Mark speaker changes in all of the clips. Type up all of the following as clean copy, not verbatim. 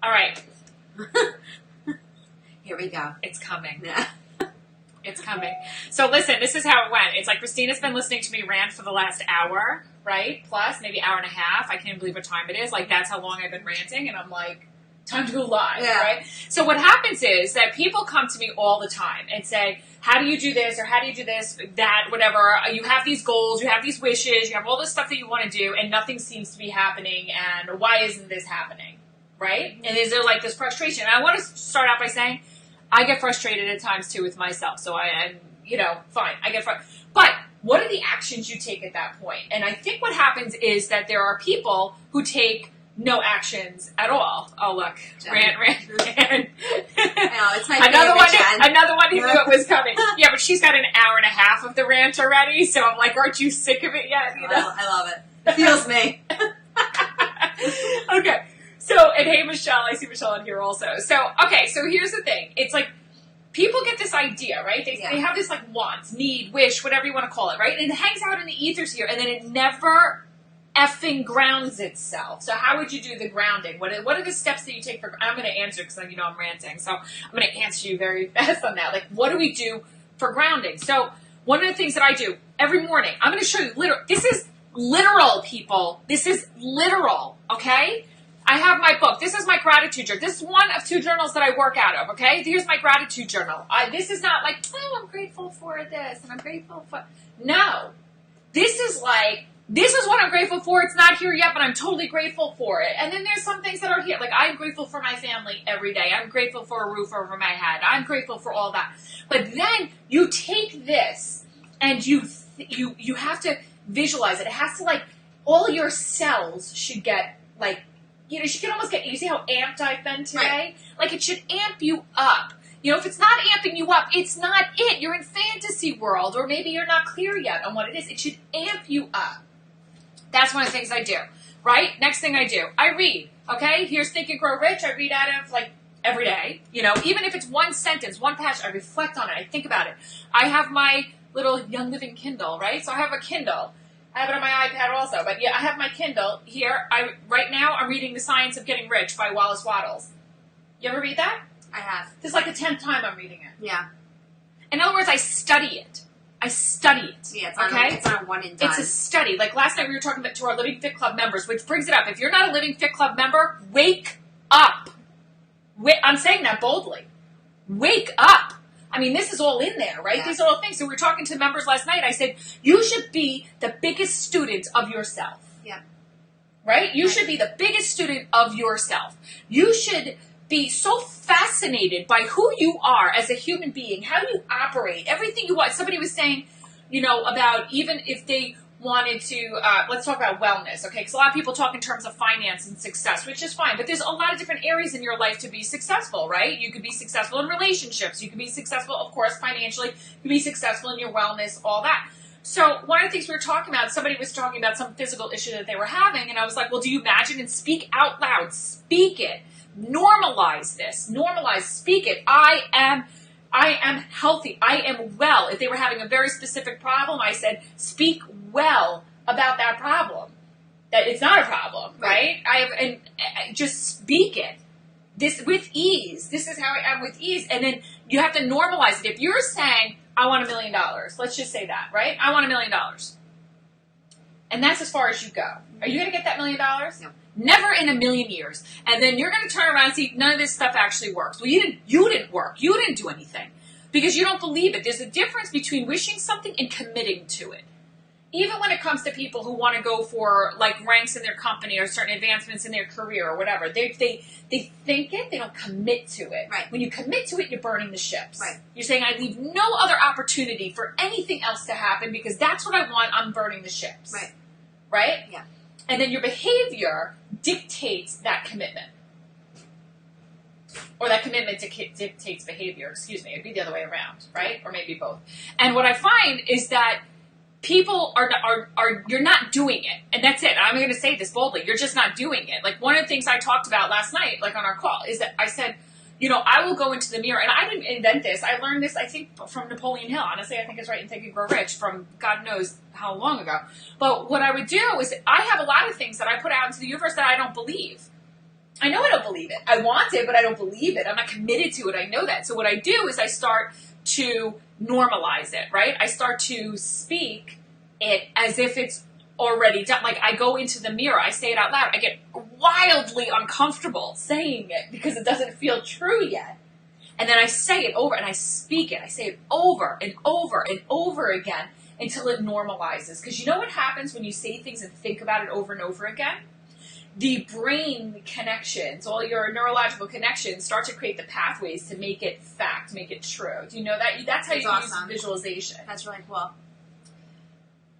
Speaker 1: All right.
Speaker 2: Here we go.
Speaker 1: It's coming.
Speaker 2: Yeah.
Speaker 1: It's coming. So listen, this is how it went. It's like Christina's been listening to me rant for the last hour, right? Plus, maybe hour and a half. I can't even believe what time it is. Like, that's how long I've been ranting. And I'm like, time to go live, right? So what happens is that people come to me all the time and say, how do you do this? Or how do you do this, that, whatever? You have these goals, you have these wishes, you have all this stuff that you want to do, and nothing seems to be happening. And why isn't this happening, right? And is there like this frustration? And I want to start out by saying, I get frustrated at times too with myself. So I'm, fine. I get frustrated. But what are the actions you take at that point? And I think what happens is that there are people who take no actions at all. Oh, look. Rant.
Speaker 2: I know, it's my
Speaker 1: another
Speaker 2: favorite,
Speaker 1: one. Another one who knew it was coming. Yeah, but she's got an hour and a half of the rant already. So I'm like, aren't you sick of it yet?
Speaker 2: I love it. It feels me.
Speaker 1: Okay. So, and hey, Michelle, I see Michelle in here also. So, okay, so here's the thing. It's like, people get this idea, right? They have this like want, need, wish, whatever you want to call it, right? And it hangs out in the ethers here, and then it never effing grounds itself. So how would you do the grounding? What are the steps that you take for, I'm going to answer because I'm ranting. So I'm going to answer you very fast on that. Like, what do we do for grounding? So one of the things that I do every morning, I'm going to show you this is literal, people. This is literal, okay? I have my book. This is my gratitude journal. This is one of 2 journals that I work out of, okay? Here's my gratitude journal. This is not like, oh, I'm grateful for this, and I'm grateful for... No. This is like, this is what I'm grateful for. It's not here yet, but I'm totally grateful for it. And then there's some things that are here. Like, I'm grateful for my family every day. I'm grateful for a roof over my head. I'm grateful for all that. But then you take this, and you have to visualize it. It has to, like, all your cells should get, like, you should almost get, you see how amped I've been today? Right. Like, it should amp you up. If it's not amping you up, it's not it. You're in fantasy world, or maybe you're not clear yet on what it is. It should amp you up. That's one of the things I do, right? Next thing I do, I read, okay? Here's Think and Grow Rich. I read out of, like, every day. Even if it's one sentence, one passage, I reflect on it. I think about it. I have my little Young Living Kindle, right? So I have a Kindle. I have it on my iPad also, but yeah, I have my Kindle here. Right now, I'm reading The Science of Getting Rich by Wallace Wattles. You ever read that?
Speaker 2: I have.
Speaker 1: This is like the 10th time I'm reading it.
Speaker 2: Yeah.
Speaker 1: In other words, I study it.
Speaker 2: Yeah, it's not a one and done.
Speaker 1: It's a study. Like last night we were talking to our LivingFit.Club members, which brings it up. If you're not a LivingFit.Club member, wake up. I'm saying that boldly. Wake up. I mean, this is all in there, right? Yeah. These are all things. So we were talking to members last night. I said, you should be the biggest student of yourself.
Speaker 2: Yeah.
Speaker 1: Right? You should be the biggest student of yourself. You should be so fascinated by who you are as a human being, how you operate, everything you want. Somebody was saying, about even if they wanted to, let's talk about wellness, okay? Because a lot of people talk in terms of finance and success, which is fine. But there's a lot of different areas in your life to be successful, right? You could be successful in relationships. You could be successful, of course, financially. You could be successful in your wellness, all that. So one of the things we were talking about, somebody was talking about some physical issue that they were having. And I was like, well, do you imagine and speak out loud? Speak it. Normalize this. Normalize. Speak it. I am healthy. I am well. If they were having a very specific problem, I said, speak well about that problem. That it's not a problem, right? Just speak it. This with ease. This is how I am with ease. And then you have to normalize it. If you're saying, I want $1 million, let's just say that, right? I want $1 million. And that's as far as you go. Are you going to get that $1 million?
Speaker 2: No.
Speaker 1: Never in a million years. And then you're going to turn around and see none of this stuff actually works. Well, you didn't work. You didn't do anything because you don't believe it. There's a difference between wishing something and committing to it. Even when it comes to people who want to go for like ranks in their company or certain advancements in their career or whatever, they think it, they don't commit to it.
Speaker 2: Right.
Speaker 1: When you commit to it, you're burning the ships.
Speaker 2: Right.
Speaker 1: You're saying, I leave no other opportunity for anything else to happen because that's what I want. I'm burning the ships.
Speaker 2: Right.
Speaker 1: Right?
Speaker 2: Yeah.
Speaker 1: And then your behavior dictates that commitment. Or that commitment dictates behavior. Excuse me. It'd be the other way around, right? Or maybe both. And what I find is that people are you're not doing it. And that's it. I'm going to say this boldly. You're just not doing it. Like one of the things I talked about last night, like on our call, is that I said, I will go into the mirror, and I didn't invent this. I learned this, I think, from Napoleon Hill. Honestly, I think it's right in Think and Grow Rich from God knows how long ago. But what I would do is I have a lot of things that I put out into the universe that I don't believe. I know I don't believe it. I want it, but I don't believe it. I'm not committed to it. I know that. So what I do is I start to normalize it, right? I start to speak it as if it's already done. Like, I go into the mirror, I say it out loud. I get wildly uncomfortable saying it because it doesn't feel true yet. And then I say it over and I speak it. I say it over and over and over again until it normalizes. Because you know what happens when you say things and think about it over and over again? The brain connections, all your neurological connections, start to create the pathways to make it fact, make it true. Do you know that? That's how you use visualization.
Speaker 2: That's really cool.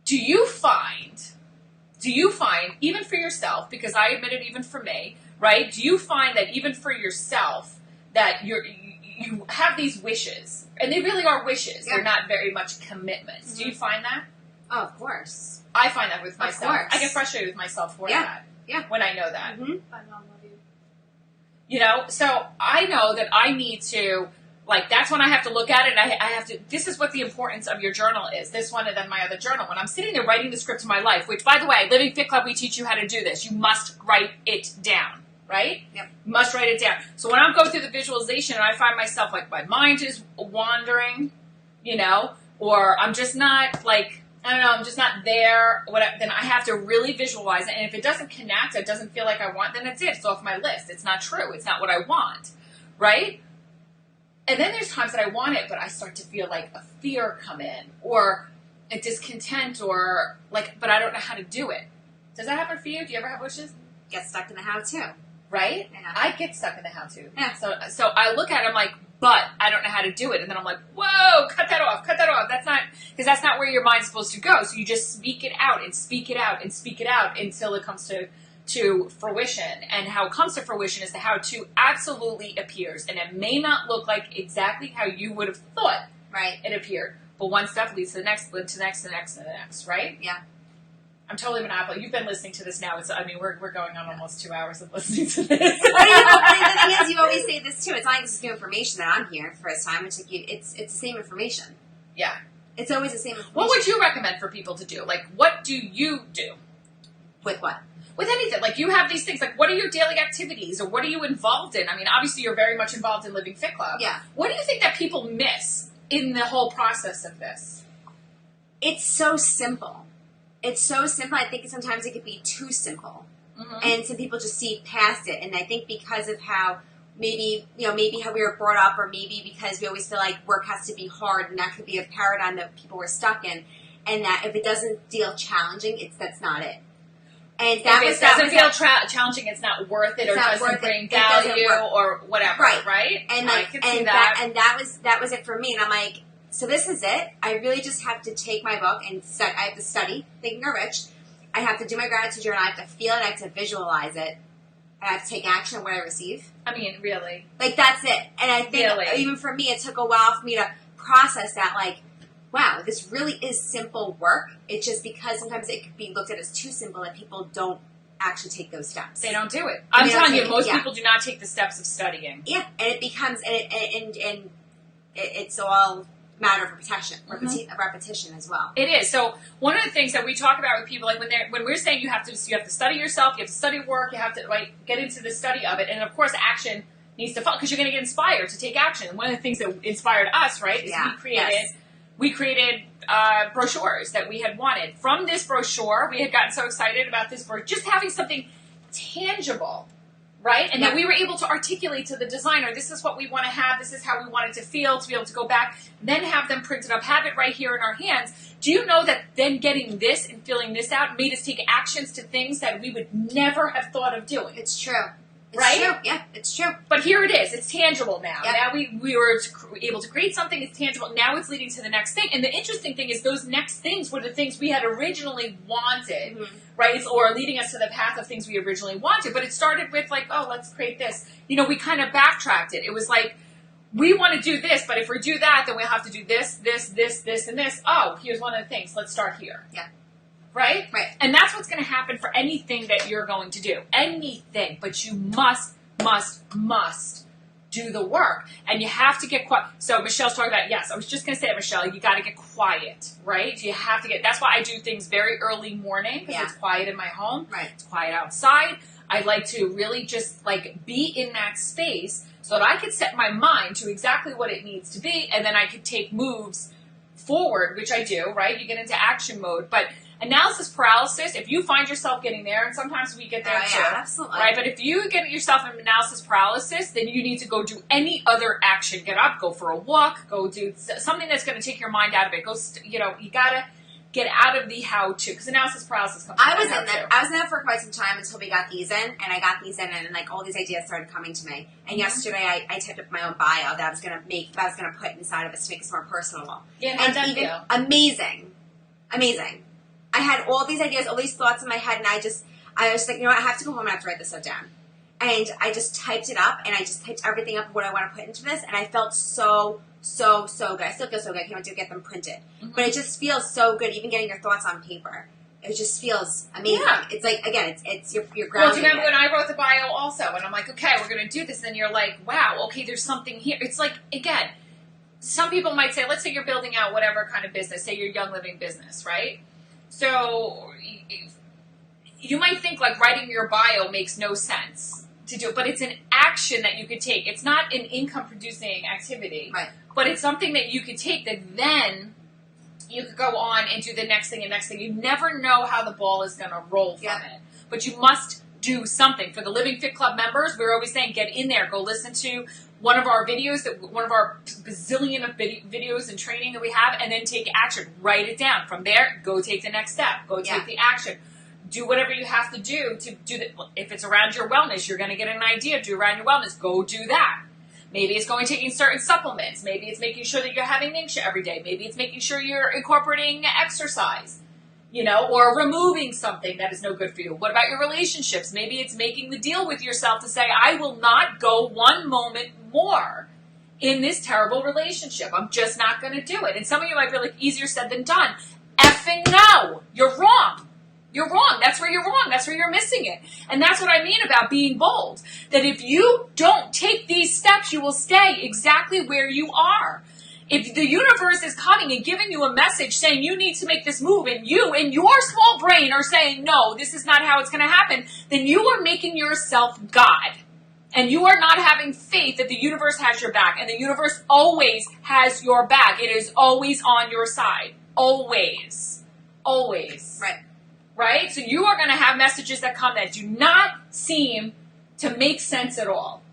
Speaker 1: Do you find, even for yourself, because I admit it even for me, right? Do you find that even for yourself, that you have these wishes, and they really are wishes. Yeah. They're not very much commitments. Mm-hmm. Do you find that?
Speaker 2: Oh, of course.
Speaker 1: I find that with myself. I get frustrated with myself for that.
Speaker 2: Yeah.
Speaker 1: When I know that.
Speaker 2: Mm-hmm.
Speaker 3: I love you.
Speaker 1: You know, so I know that I need to, like, that's when I have to look at it, and I have to, this is what the importance of your journal is. This one and then my other journal. When I'm sitting there writing the script of my life, which, by the way, Living Fit Club, we teach you how to do this. You must write it down. Right?
Speaker 2: Yep.
Speaker 1: You must write it down. So when I'm going through the visualization and I find myself, like, my mind is wandering, you know, or I'm just not, like, I don't know, I'm just not there, whatever, then I have to really visualize it. And if it doesn't connect, it doesn't feel like I want, then it's it. It's off my list. It's not true. It's not what I want. Right? And then there's times that I want it, but I start to feel like a fear come in, or a discontent, or, like, but I don't know how to do it. Does that happen for you? Do you ever have wishes?
Speaker 2: Get stuck in the how-to.
Speaker 1: Right?
Speaker 2: Yeah.
Speaker 1: I get stuck in the how-to.
Speaker 2: Yeah.
Speaker 1: So I look at it, I'm like, but I don't know how to do it. And then I'm like, whoa, cut that off. That's not where your mind's supposed to go. So you just speak it out and speak it out and speak it out until it comes to fruition. And how it comes to fruition is the how-to absolutely appears. And it may not look like exactly how you would have thought it appeared. But one step leads to the next, to the next, to the next, to the next, right?
Speaker 2: Yeah.
Speaker 1: I'm totally monopoly. You've been listening to this now. We're going on almost 2 hours of listening to this.
Speaker 2: But the thing is, you always say this too. It's not like this is new information that I'm hearing for the first time. It's the same information.
Speaker 1: Yeah.
Speaker 2: It's always the same information.
Speaker 1: What would you recommend for people to do? Like, what do you do?
Speaker 2: With what?
Speaker 1: With anything. Like, you have these things. Like, what are your daily activities? Or what are you involved in? I mean, obviously, you're very much involved in Living Fit Club.
Speaker 2: Yeah.
Speaker 1: What do you think that people miss in the whole process of this?
Speaker 2: It's so simple. It's so simple. I think sometimes it could be too simple. Mm-hmm. And some people just see past it. And I think because of how maybe how we were brought up, or maybe because we always feel like work has to be hard, and that could be a paradigm that people were stuck in. And that if it doesn't feel challenging, that's not it. And
Speaker 1: if it doesn't feel challenging, it's not worth it, or doesn't bring value, or whatever, right?
Speaker 2: And
Speaker 1: I can see that.
Speaker 2: And that was it for me. And I'm like, so this is it. I really just have to take my book and study. I have to study Think and Grow Rich. I have to do my gratitude journal. I have to feel it. I have to visualize it. I have to take action on what I receive.
Speaker 1: I mean, really.
Speaker 2: Like, that's it. And I think even for me, it took a while for me to process that, like, wow, this really is simple work. It's just because sometimes it could be looked at as too simple that people don't actually take those steps.
Speaker 1: They don't do it. I'm telling you, most people do not take the steps of studying.
Speaker 2: Yeah, and it becomes, and it's all matter of repetition, repetition as well.
Speaker 1: It is. So one of the things that we talk about with people, like when we're saying you have to study yourself, you have to study work, you have to get into the study of it, and of course action needs to follow because you're going to get inspired to take action. And one of the things that inspired us, right, is we created brochures that we had wanted. From this brochure, we had gotten so excited about this brochure, just having something tangible. Right? And then we were able to articulate to the designer, this is what we want to have, this is how we want it to feel, to be able to go back, then have them print it up, have it right here in our hands. Do you know that then getting this and filling this out made us take actions to things that we would never have thought of doing?
Speaker 2: It's true. It's
Speaker 1: right?
Speaker 2: True. Yeah, it's true.
Speaker 1: But here it is. It's tangible now.
Speaker 2: Yep.
Speaker 1: Now we were able to create something. It's tangible. Now it's leading to the next thing. And the interesting thing is those next things were the things we had originally wanted, right? Or leading us to the path of things we originally wanted. But it started with like, oh, let's create this. You know, we kind of backtracked it. It was like, we want to do this, but if we do that, then we'll have to do this, this, this, this, and this. Oh, here's one of the things. Let's start here.
Speaker 2: Yeah.
Speaker 1: Right?
Speaker 2: Right.
Speaker 1: And that's what's going to happen for anything that you're going to do. Anything. But you must do the work. And you have to get quiet. So Michelle's talking about, yes, I was just going to say it, Michelle, you got to get quiet, right? You have to that's why I do things very early morning, because it's quiet in my home.
Speaker 2: Right.
Speaker 1: It's quiet outside. I like to really just like be in that space so that I could set my mind to exactly what it needs to be, and then I could take moves forward, which I do, right? You get into action mode. But analysis paralysis, if you find yourself getting there, and sometimes we get there too,
Speaker 2: absolutely.
Speaker 1: right? But if you get yourself in analysis paralysis, then you need to go do any other action. Get up, go for a walk, go do something that's going to take your mind out of it. You gotta get out of the how-to, because analysis paralysis comes from
Speaker 2: I was in that for quite some time until we got these in, and I got these in, and like all these ideas started coming to me. And yesterday, I typed up my own bio that I was gonna put inside of it to make it more personal.
Speaker 1: Yeah, how'd that feel?
Speaker 2: Amazing. I had all these ideas, all these thoughts in my head, and I was like, you know what, I have to go home and I have to write this stuff down. And I just typed it up, and I just typed everything up of what I want to put into this, and I felt so good. I still feel so good. I can't wait to get them printed. Mm-hmm. But it just feels so good, even getting your thoughts on paper. It just feels amazing. Yeah. It's like, again, it's your grounding.
Speaker 1: Well, do you remember when I wrote the bio also, and I'm like, okay, we're going to do this, and you're like, wow, okay, there's something here. It's like, again, some people might say, let's say you're building out whatever kind of business, say your Young Living business, right? So you might think like writing your bio makes no sense to do it, but it's an action that you could take. It's not an income-producing activity,
Speaker 2: right?
Speaker 1: But it's something that you could take that then you could go on and do the next thing and next thing. You never know how the ball is going to roll from it, but you must do something. For the Living Fit Club members, we're always saying get in there, go listen to one of our videos, one of our bazillion of videos and training that we have, and then take action. Write it down. From there, go take the next step. Go take the action. Do whatever you have to do if it's around your wellness, you're going to get an idea. Do around your wellness. Go do that. Maybe it's going taking certain supplements. Maybe it's making sure that you're having Ninja every day. Maybe it's making sure you're incorporating exercise, or removing something that is no good for you. What about your relationships? Maybe it's making the deal with yourself to say, I will not go one moment more in this terrible relationship. I'm just not going to do it. And some of you might be like, easier said than done. Effing no. You're wrong. You're wrong. That's where you're wrong. That's where you're missing it. And that's what I mean about being bold. That if you don't take these steps, you will stay exactly where you are. If the universe is coming and giving you a message saying you need to make this move, and you in your small brain are saying, no, this is not how it's going to happen, then you are making yourself God. And you are not having faith that the universe has your back. And the universe always has your back. It is always on your side. Always. Always. Right? So you are going to have messages that come that do not seem to make sense at all.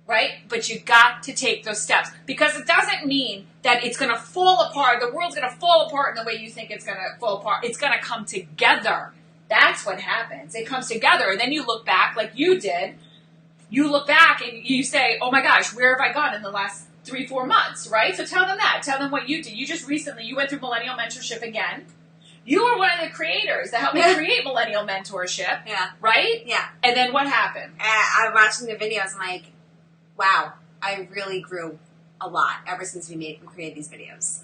Speaker 1: Right? But you got to take those steps. Because it doesn't mean that it's going to fall apart. The world's going to fall apart in the way you think it's going to fall apart. It's going to come together. That's what happens. It comes together. And then you look back like you did. You look back and you say, oh my gosh, where have I gone in the last 3-4 months? Right? So tell them that. Tell them what you did. You just recently, you went through Millennial Mentorship again. You were one of the creators that helped me create Millennial Mentorship. Yeah. Right? Yeah. And then what happened?
Speaker 2: I'm watching the videos. I'm like, wow, I really grew a lot ever since we created these videos.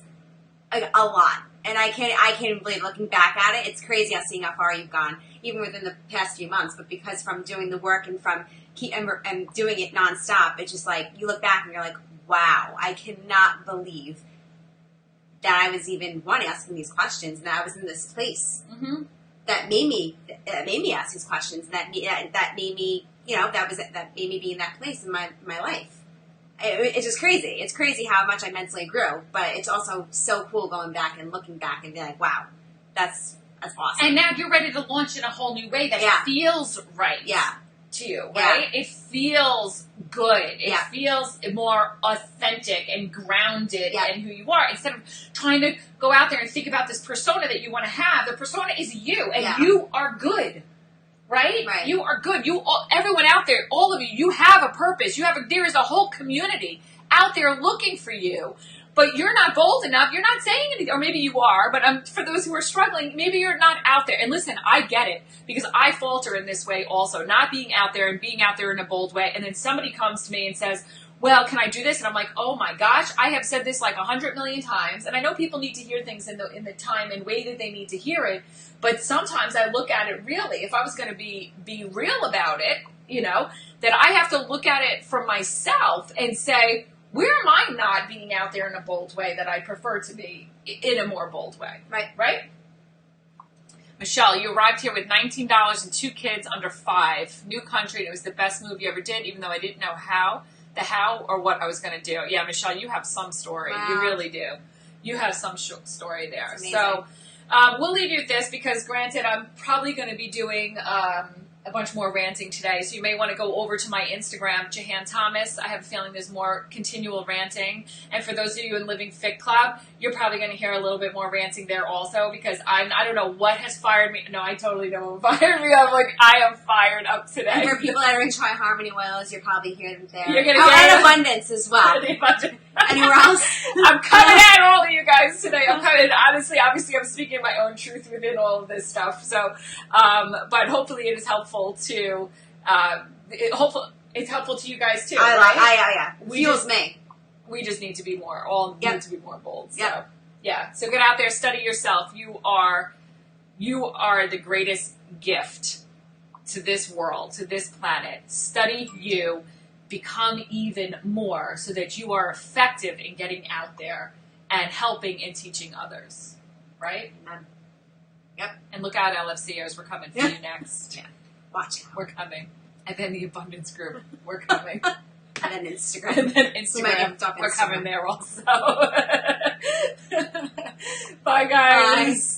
Speaker 2: Like, a lot. And I can't believe, looking back at it, it's crazy seeing how far you've gone, even within the past few months. But because from doing the work and from and doing it nonstop, it's just like, you look back and you're like, wow, I cannot believe that I was even asking these questions, and that I was in this place that made me ask these questions, and that made me, that made me be in that place in my life. It's just crazy. It's crazy how much I mentally grew, but it's also so cool going back and looking back and being like, wow, that's awesome.
Speaker 1: And now you're ready to launch in a whole new way that feels right. Yeah. To you, right? Yeah. It feels good. It feels more authentic and grounded in who you are. Instead of trying to go out there and think about this persona that you want to have, the persona is you, and you are good. Right? You are good. Everyone out there, all of you, you have a purpose. There is a whole community out there looking for you. But you're not bold enough. You're not saying anything. Or maybe you are. But for those who are struggling, maybe you're not out there. And listen, I get it. Because I falter in this way also. Not being out there and being out there in a bold way. And then somebody comes to me and says, well, can I do this? And I'm like, oh my gosh, I have said this like 100 million times. And I know people need to hear things in the time and way that they need to hear it. But sometimes I look at it really, if I was going to be real about it, that I have to look at it for myself and say, where am I not being out there in a bold way that I prefer to be in a more bold way? Right? Michelle, you arrived here with $19 and 2 kids under 5. New country, and it was the best move you ever did, even though I didn't know how or what I was going to do. Yeah, Michelle, you have some story.
Speaker 2: Wow.
Speaker 1: You really do. You have some story there.
Speaker 2: Amazing.
Speaker 1: So we'll leave you with this because, granted, I'm probably going to be doing a bunch more ranting today. So you may want to go over to my Instagram, Jahan Thomas. I have a feeling there's more continual ranting. And for those of you in Living Fit Club, you're probably going to hear a little bit more ranting there also because I don't know what has fired me. No, I totally know what fired me up. Like, I am fired up today.
Speaker 2: And for people that are in Tri Harmony oils, you'll probably hear them there.
Speaker 1: You're going to hear
Speaker 2: and Abundance as well. Anywhere else?
Speaker 1: I'm coming at all of you guys today. I'm coming, honestly, obviously I'm speaking my own truth within all of this stuff. So, but hopefully it is helpful to, it's helpful to you guys too.
Speaker 2: Yeah. Fuels me.
Speaker 1: We just need to be more, need to be more bold. So,
Speaker 2: Yep.
Speaker 1: yeah. So get out there, study yourself. You are the greatest gift to this world, to this planet. Study you. Become even more so that you are effective in getting out there and helping and teaching others. Right?
Speaker 2: Amen. Yep.
Speaker 1: And look out, LFCers. We're coming for you next.
Speaker 2: Yeah. Watch out.
Speaker 1: We're coming. And then the Abundance Group. We're coming.
Speaker 2: And then Instagram.
Speaker 1: And then Instagram. We're coming there also. Bye, guys.
Speaker 2: Bye.